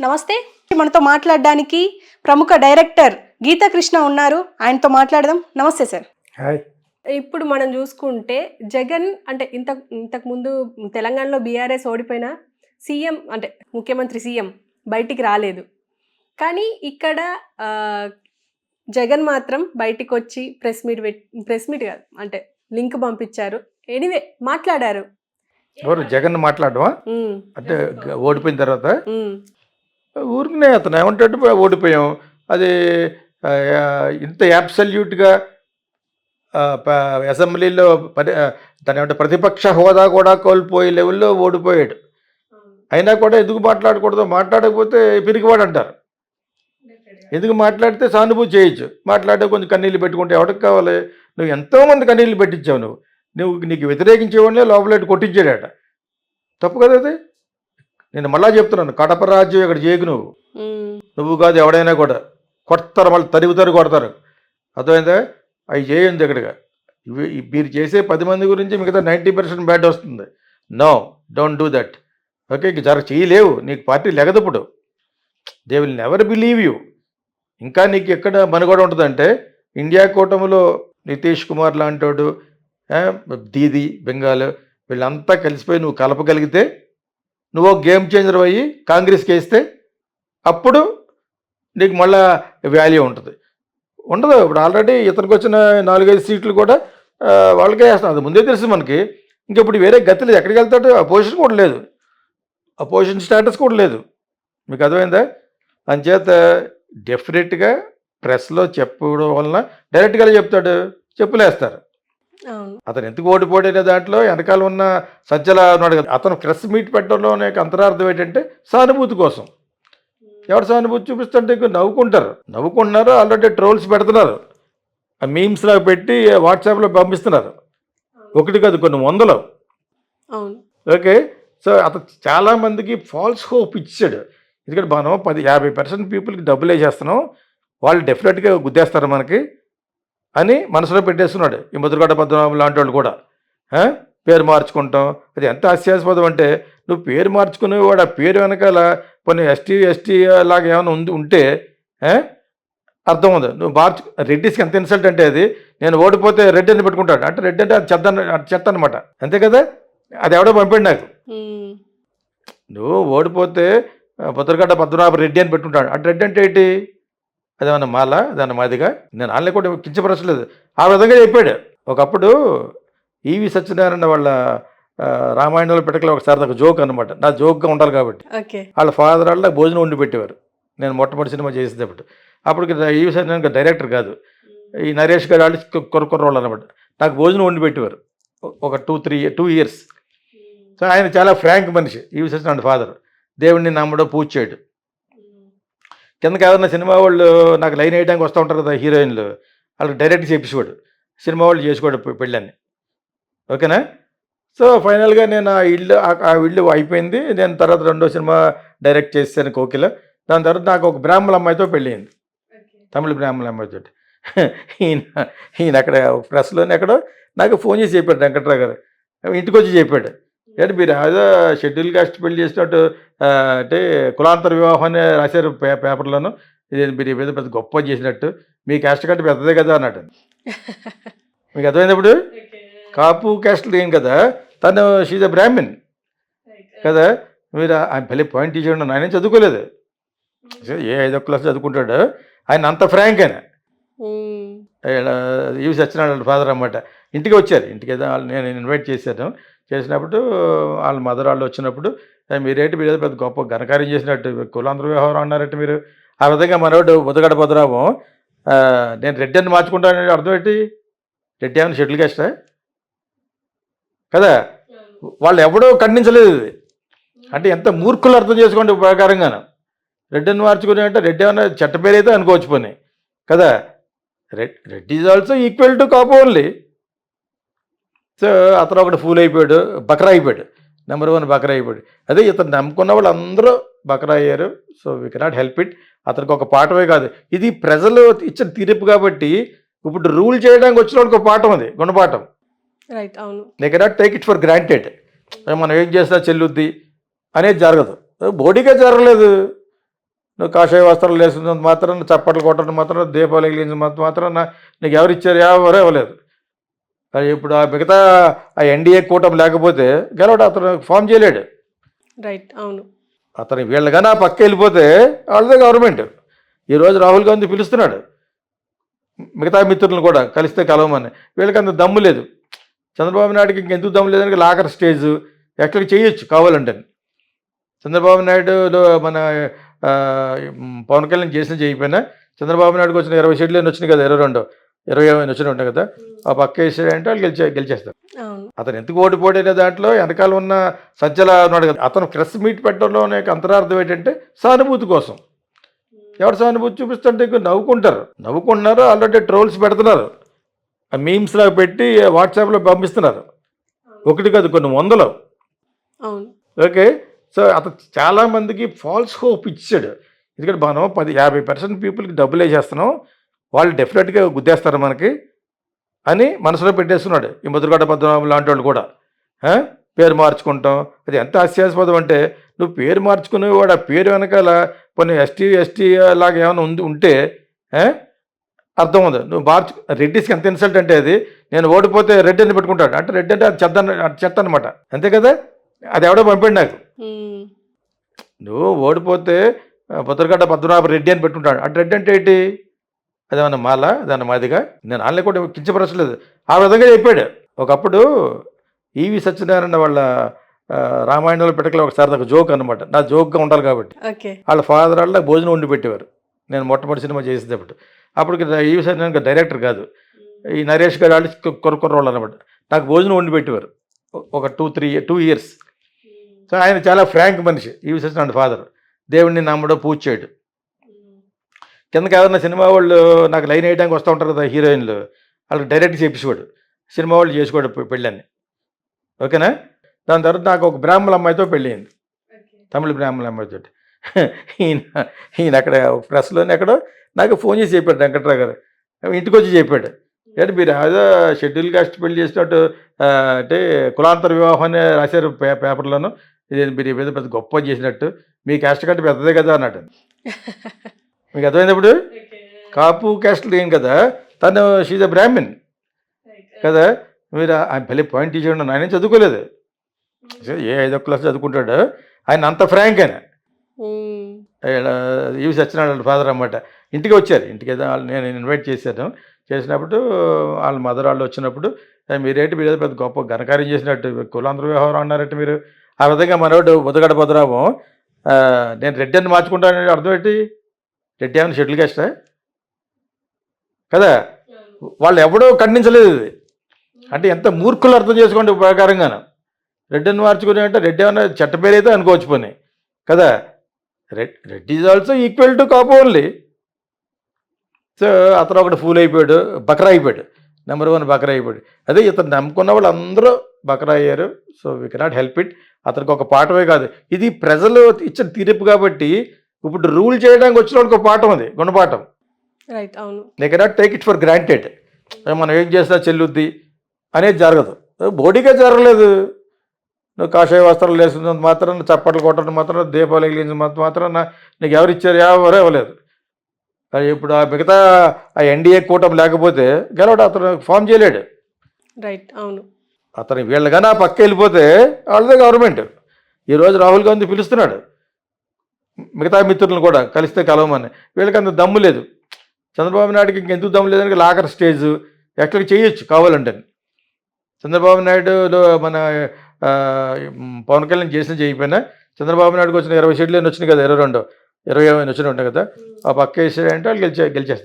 నమస్తే. మనతో మాట్లాడడానికి ప్రముఖ డైరెక్టర్ గీతా కృష్ణ ఉన్నారు. ఆయనతో మాట్లాడదాం. నమస్తే సార్. హాయ్. ఇప్పుడు మనం చూసుకుంటే జగన్ అంటే ఇంతకు ముందు తెలంగాణలో బీఆర్ఎస్ ఓడిపోయిన సీఎం అంటే ముఖ్యమంత్రి సీఎం బయటికి రాలేదు. కానీ ఇక్కడ జగన్ మాత్రం బయటికి వచ్చి ప్రెస్ మీట్ కాదు అంటే లింక్ పంపించారు. ఎనీవే మాట్లాడారు. ఎవరు జగన్ మాట్లాడమా అంటే ఓడిపోయిన తర్వాత ఊరినే అతను ఏమంటాడు, ఓడిపోయాం అది ఇంత అబ్సల్యూట్గా అసెంబ్లీలో దాని ఏమంటే ప్రతిపక్ష హోదా కూడా కోల్పోయే లెవెల్లో ఓడిపోయాడు. అయినా కూడా ఎందుకు మాట్లాడకూడదు, మాట్లాడకపోతే పిరికివాడు అంటారు. ఎందుకు మాట్లాడితే సానుభూతి చేయొచ్చు, మాట్లాడే కొంచెం కన్నీళ్ళు పెట్టుకుంటే ఎవరికి కావాలి? నువ్వు ఎంతోమంది కన్నీళ్ళు పెట్టించావు, నీకు వ్యతిరేకించేవాళ్ళే లోపల కొట్టించాడట. తప్పు కదా అది. నేను మళ్ళా చెప్తున్నాను, కడప రాజ్యం ఇక్కడ చేయకు. నువ్వు కాదు ఎవడైనా కూడా కొడతారు, మళ్ళీ తరుగుతారు, కొడతారు. అర్థమైందా? అవి చేయండి ఇక్కడిగా. మీరు చేసే 10 మంది గురించి మిగతా 90% బ్యాడ్ వస్తుంది. No, don't do that. Okay, చేయలేవు. నీకు పార్టీ లెగదప్పుడు. They will never believe you. ఇంకా నీకు ఎక్కడ మనుగడ ఉంటుందంటే ఇండియా కూటమిలో నితీష్ కుమార్ లాంటోడు, దీది బెంగాల్ వీళ్ళంతా కలిసిపోయి నువ్వు కలపగలిగితే, నువ్వు గేమ్ చేంజర్ అయ్యి కాంగ్రెస్కి వేస్తే అప్పుడు నీకు మళ్ళా వాల్యూ ఉంటుంది. ఉండదు. ఇప్పుడు ఆల్రెడీ ఇతనికి వచ్చిన 4-5 సీట్లు కూడా వాళ్ళకే వేస్తాం, అది ముందే తెలుసు మనకి. ఇంకెప్పుడు వేరే గతి లేదు. ఎక్కడికి వెళ్తాడు? అపోజిషన్ కూడా లేదు, అపోజిషన్ స్టేటస్ కూడా లేదు. మీకు అర్థమైందా? అంచేత డెఫినెట్గా ప్రెస్లో చెప్పడం వలన డైరెక్ట్గా చెప్తాడు, చెప్పులేస్తారు. అతను ఎందుకు ఓడిపోయిన దాంట్లో వెనకాల ఉన్న సజ్జల ఉన్నాడు కదా, అతను ప్రెస్ మీట్ పెట్టడంలోనే అంతరార్థం ఏంటంటే సానుభూతి కోసం. ఎవరు సానుభూతి చూపిస్తుంటే నవ్వుకుంటున్నారు. ఆల్రెడీ ట్రోల్స్ పెడుతున్నారు, ఆ మీమ్స్లో పెట్టి వాట్సాప్లో పంపిస్తున్నారు. ఒకటి కాదు, కొన్ని వందలు. ఓకే, సో అతను చాలామందికి ఫాల్స్ హోప్ ఇచ్చాడు. ఎందుకంటే మనం 50% పీపుల్కి డబ్బులు వేసేస్తున్నాం, వాళ్ళు డెఫినెట్గా గుద్దేస్తారు మనకి అని మనసులో పెట్టేస్తున్నాడు. ఈ ముద్రగడ్డ పద్మనాభం లాంటి వాళ్ళు కూడా పేరు మార్చుకుంటాం. అది ఎంత హాస్యాస్పదం అంటే, నువ్వు పేరు మార్చుకునేవాడు ఆ పేరు వెనకాల కొన్ని ఎస్టీ లాగా ఏమైనా ఉంటే అర్థం ఉంది. నువ్వు రెడ్డిస్కి ఎంత ఇన్సల్ట్ అంటే, అది నేను ఓడిపోతే రెడ్డి అని పెట్టుకుంటాడు. అంటే రెడ్డి అంటే అది చెత్త అనమాట. అంతే కదా. అది ఎవడో పంపాడు నాకు. నువ్వు ఓడిపోతే ముద్రగడ్డ పద్మనాభ రెడ్డి అని పెట్టుకుంటాడు. అంటే రెడ్డి అంటే ఏంటి? అదేమన్నా మాల, అదేమన్నా మాదిగా. నేను వాళ్ళని కూడా కించపరచలేదు, ఆ విధంగా చెప్పాడు. ఒకప్పుడు ఈవి సత్యనారాయణ వాళ్ళ రామాయణంలో పెట్టకలే ఒకసారి నాకు జోక్ అనమాట. నా జోక్గా ఉండాలి కాబట్టి వాళ్ళ ఫాదర్ వాళ్ళ భోజనం వండి పెట్టేవారు. నేను మొట్టమొదటి సినిమా చేసేటప్పుడు. అప్పటికి ఈవి సత్యనారాయణ డైరెక్టర్ కాదు, ఈ నరేష్ గారు వాళ్ళు కొరకొర్రోళ్ళు అనమాట. నాకు భోజనం వండి పెట్టేవారు ఒక 2 ఇయర్స్. సో ఆయన చాలా ఫ్రాంక్ మనిషి, ఈవి సత్యనారాయణ ఫాదర్. దేవుడిని నమ్మడం, పూజ చేయడు. కిందకి ఎవరన్నా సినిమా వాళ్ళు నాకు లైన్ వేయడానికి వస్తూ ఉంటారు కదా హీరోయిన్లు, వాళ్ళకి డైరెక్ట్ చేపించేవాడు. సినిమా వాళ్ళు చేసుకోడు పెళ్ళని. ఓకేనా. సో ఫైనల్గా నేను ఆ ఇల్లు అయిపోయింది. నేను తర్వాత 2వ సినిమా డైరెక్ట్ చేశాను, కోకిల. దాని తర్వాత నాకు ఒక బ్రాహ్మణ అమ్మాయితో పెళ్ళయింది, తమిళ బ్రాహ్మణ అమ్మాయితో. ఈయన అక్కడ ప్రెస్లోనే ఎక్కడో నాకు ఫోన్ చేసి చెప్పాడు, వెంకట్రావు గారు ఇంటికి వచ్చి చెప్పాడు, ఏంటి మీరు ఏదో షెడ్యూల్ కాస్ట్ పెళ్లి చేసినట్టు అంటే కులాంతర వివాహం అని రాశారు పేపర్లోను, ఇది మీరు ఏదో పెద్ద గొప్ప చేసినట్టు, మీ క్యాస్ట్ కంటే పెద్దదే కదా అన్నట్టు. మీకు అర్థమైనప్పుడు కాపు క్యాస్ట్లు ఏం కదా, తను షీజ్ అ బ్రాహ్మిన్ కదా. మీరు ఆయన భలే పాయింట్ తీసేయండి. ఆయన చదువుకోలేదు, ఏ 5వ క్లాస్ చదువుకుంటాడు. ఆయన అంత ఫ్రాంక్ ఆయన. ఈవి సత్యనారాయణ ఫాదర్ అన్నమాట. ఇంటికి వచ్చారు, ఇంటికి ఏదో నేను ఇన్వైట్ చేశాను. చేసినప్పుడు వాళ్ళ మదర్ వాళ్ళు వచ్చినప్పుడు, మీరు ఏదో పెద్ద గొప్ప ఘనకార్యం చేసినట్టు కులాంతర వ్యవహారం అన్నారంటే మీరు. ఆ విధంగా మనోడు ముద్రగడ్డ పద్మనాభం నేను రెడ్డి అని మార్చుకుంటానని అర్థం ఏంటి? రెడ్డి ఏమైనా షెడ్యూల్ కాస్టా కదా. వాళ్ళు ఎవడో ఖండించలేదు ఇది. అంటే ఎంత మూర్ఖులు అర్థం చేసుకోండి ప్రకారంగాను. రెడ్డి అని మార్చుకుని అంటే రెడ్డి ఏమైనా చట్ట పేరు అయితే అనుకోవచ్చు పోనీ కదా. Reddy is also equal to Kapu only. So అతను ఒకటి ఫూల్ అయిపోయాడు, బకరా అయిపోయాడు, నెంబర్ 1 బకరా అయిపోయాడు. అదే ఇతను నమ్ముకున్న వాళ్ళు అందరూ బకరా అయ్యారు. So we cannot help it. అతనికి ఒక పాఠమే కాదు, ఇది ప్రజలు ఇచ్చిన తీర్పు కాబట్టి ఇప్పుడు రూల్ చేయడానికి వచ్చిన వాళ్ళకి ఒక పాఠం, అది గుణపాఠం. They cannot take it for granted. మనం ఏం చేసినా చెల్లుద్ది అనేది జరగదు. బోడీగా జరగలేదు, నువ్వు కాషాయ వస్త్రాలు వేసుకున్నంత మాత్రం చప్పట్లు కొట్టడం మాత్రం దీపాలు వెలిగించినంత మాత్రం నీకు ఎవరు ఇచ్చారు? ఎవరు ఇవ్వలేదు. అది ఇప్పుడు ఆ మిగతా ఆ ఎన్డీఏ కూటమి లేకపోతే గెలవడు, అతను ఫామ్ చేయలేడు. రైట్. అవును. అతను వీళ్ళు కానీ ఆ పక్క వెళ్ళిపోతే వాళ్ళదే గవర్నమెంట్. ఈరోజు రాహుల్ గాంధీ పిలుస్తున్నాడు మిగతా మిత్రులను కూడా కలిస్తే కలవమని. వీళ్ళకి అంత దమ్ము లేదు. చంద్రబాబు నాయుడుకి ఇంకెందుకు దమ్ము లేదని లాకర్ స్టేజ్ ఎక్కడికి చేయొచ్చు కావాలంటే. చంద్రబాబు నాయుడులో మన పవన్ కళ్యాణ్ చేసిన చేయకపోయినా చంద్రబాబు నాయుడుకి వచ్చిన 20 సీట్లు వచ్చినాయి కదా, 20 వచ్చినాయి ఉంటాయి కదా, ఆ పక్క వేసాడంటే వాళ్ళు గెలిచేస్తారు. అవును. అతను ఎందుకు ఓడిపోయిన దాంట్లో వెనకాల ఉన్న సజ్జల ఉన్నాడు కదా, అతను ప్రెస్ మీట్ పెట్టడంలోనే అంతరార్థం ఏంటంటే సానుభూతి కోసం. ఎవరు సానుభూతి చూపిస్తుంటే నవ్వుకుంటున్నారు. ఆల్రెడీ ట్రోల్స్ పెడుతున్నారు, మీమ్స్ లాగా పెట్టి వాట్సాప్లో పంపిస్తున్నారు. ఒకటి కాదు, కొన్ని వందలు. అవును. ఓకే. సో అతను చాలామందికి ఫాల్స్ హోప్ ఇచ్చాడు. ఎందుకంటే మనం 50% పీపుల్కి డబ్బులు వేసేస్తున్నాం, వాళ్ళు డెఫినెట్గా గుద్దేస్తారు మనకి అని మనసులో పెట్టేస్తున్నాడు. ఈ ముద్రగడ్డ పద్మనాభం లాంటి వాళ్ళు కూడా పేరు మార్చుకుంటాం. అది ఎంత హాస్యాస్పదం అంటే, నువ్వు పేరు మార్చుకునేవాడు ఆ పేరు వెనకాల కొన్ని ఎస్టీ లాగా ఏమైనా ఉంటే అర్థం ఉంది. నువ్వు రెడ్డిస్కి ఎంత ఇన్సల్ట్ అంటే, అది నేను ఓడిపోతే రెడ్డి అని పెట్టుకుంటాడు. అంటే రెడ్డి అంటే అది చెత్త అనమాట. అంతే కదా, అది ఎవడో పంపాడు నాకు. నువ్వు ఓడిపోతే ముద్రగడ్డ పద్మనాభ రెడ్డి అని పెట్టుకుంటాడు. అంటే రెడ్డి అంటే ఏంటి? అదేమన్నా మాల, అదేమన్నా మాదిగా? నేను వాళ్ళని కూడా కించపరచలేదు, ఆ విధంగా చెప్పాడు. ఒకప్పుడు ఈవి సత్యనారాయణ వాళ్ళ రామాయణంలో పెట్టకలే ఒకసారి నాకు జోక్ అనమాట. నా జోక్గా ఉండాలి కాబట్టి. వాళ్ళ ఫాదర్ వాళ్ళ భోజనం వండి పెట్టేవారు నేను మొట్టమొదటి సినిమా చేసేటప్పుడు. అప్పుడు ఈవి సత్యనారాయణ డైరెక్టర్ కాదు, ఈ నరేష్ గారు వాళ్ళు కొరకొర్రోళ్ళు అనమాట. నాకు భోజనం వండి పెట్టేవారు ఒక 2 ఇయర్స్. సో ఆయన చాలా ఫ్రాంక్ మనిషి, ఈవి సత్యనారాయణ ఫాదర్. దేవుడిని నమ్మడం, పూజ చేయడు. కిందకి ఎవరైనా సినిమా వాళ్ళు నాకు లైన్ వేయడానికి వస్తూ ఉంటారు కదా హీరోయిన్లు, వాళ్ళకి డైరెక్ట్ చేపించేవాడు. సినిమా వాళ్ళు చేసుకోడు పెళ్ళని. ఓకేనా. దాని తర్వాత నాకు ఒక బ్రాహ్మణ అమ్మాయితో పెళ్ళి అయింది, తమిళ బ్రాహ్మణ అమ్మాయితో. ఈయన అక్కడ ప్రెస్లోనే ఎక్కడో నాకు ఫోన్ చేసి చెప్పాడు, వెంకట్రావు గారు ఇంటికి వచ్చి చెప్పాడు, ఏంటి మీరు ఏదో షెడ్యూల్ కాస్ట్ పెళ్లి చేసినట్టు అంటే కులాంతర వివాహం అని రాశారు పేపర్లోను, ఇది మీరు ఏదో పెద్ద గొప్ప చేసినట్టు, మీ క్యాస్ట్ కంటే పెద్దదే కదా అన్నట్టు. మీకు అర్థమైనప్పుడు కాపు క్యాస్ట్లు ఏం కదా, తను షీజ్ అ బ్రాహ్మిన్ కదా. మీరు ఆయన పెళ్ళి పాయింట్ తీసేయండి, ఆయన చదువుకోలేదు, ఏ 5వ క్లాస్ చదువుకుంటాడు. ఆయన అంత ఫ్రాంక్ ఆయన. ఈవి సత్యనారాయణ ఫాదర్ అన్నమాట. ఇంటికి వచ్చారు, ఇంటికి ఏదో నేను ఇన్వైట్ చేశాను. చేసినప్పుడు వాళ్ళ మదర్ వాళ్ళు వచ్చినప్పుడు, మీరేంటి మీరు ఏదో పెద్ద గొప్ప ఘనకార్యం చేసినట్టు కులాంతర వ్యవహారం అన్నారంటే మీరు. ఆ విధంగా మనోడు ముద్రగడ్డ పద్మనాభం నేను రెడ్డి అని మార్చుకుంటానని అర్థం ఏంటి? రెడ్డి ఏమైనా షెడ్యూల్ కాస్టా కదా. వాళ్ళు ఎవడో ఖండించలేదు ఇది. అంటే ఎంత మూర్ఖులు అర్థం చేసుకోండి ప్రకారంగాను. రెడ్డిని మార్చుకుని అంటే రెడ్డి ఏమైనా చట్ట పేరైతే అనుకోవచ్చు పోనీ కదా. Reddy is also equal to Kapu only. So అతను ఒకటి ఫూల్ అయిపోయాడు, బకరా అయిపోయాడు, నెంబర్ 1 బకరా అయిపోయాడు. అదే ఇతను నమ్ముకున్న వాళ్ళు అందరూ బకరా అయ్యారు. So we cannot help it. అతనికి ఒక పాఠమే కాదు, ఇది ప్రజలు ఇచ్చిన తీర్పు కాబట్టి ఇప్పుడు రూల్ చేయడానికి వచ్చిన వాళ్ళకి ఒక పాఠం, అది గుణపాఠం. రైట్. అవును. They cannot take it for granted. మనం ఏం చేసినా చెల్లుద్ది అనేది జరగదు. బోడీగా జరగలేదు. నువ్వు కాషాయ వస్త్రాలు వేసుకున్నంత మాత్రం, చప్పట్లు కొట్టడం మాత్రం, దీపాలు వెలిగించినంత మాత్రం నీకు ఎవరు ఇచ్చారు? ఎవరు ఇవ్వలేదు. అది ఇప్పుడు ఆ మిగతా ఆ ఎన్డీఏ కూటమి లేకపోతే గెలవడు, అతను ఫామ్ చేయలేడు. రైట్. అవును. అతను వీళ్ళు కానీ ఆ పక్క వెళ్ళిపోతే వాళ్ళదే గవర్నమెంట్. ఈరోజు రాహుల్ గాంధీ పిలుస్తున్నాడు మిగతా మిత్రులను కూడా కలిస్తే కలవమని. వీళ్ళకి అంత దమ్ము లేదు. చంద్రబాబు నాయుడుకి ఇంకెందుకు దమ్ము లేదని లాకర్ స్టేజ్ ఎక్కడికి చేయొచ్చు కావాలంటే. చంద్రబాబు నాయుడులో మన పవన్ కళ్యాణ్ చేసిన చేయకపోయినా చంద్రబాబు నాయుడుకి వచ్చిన 20 సీట్లు వచ్చినాయి కదా, 20 వచ్చినాయి ఉంటాయి కదా, ఆ పక్క వేసాడంటే వాళ్ళు గెలిచేస్తారు.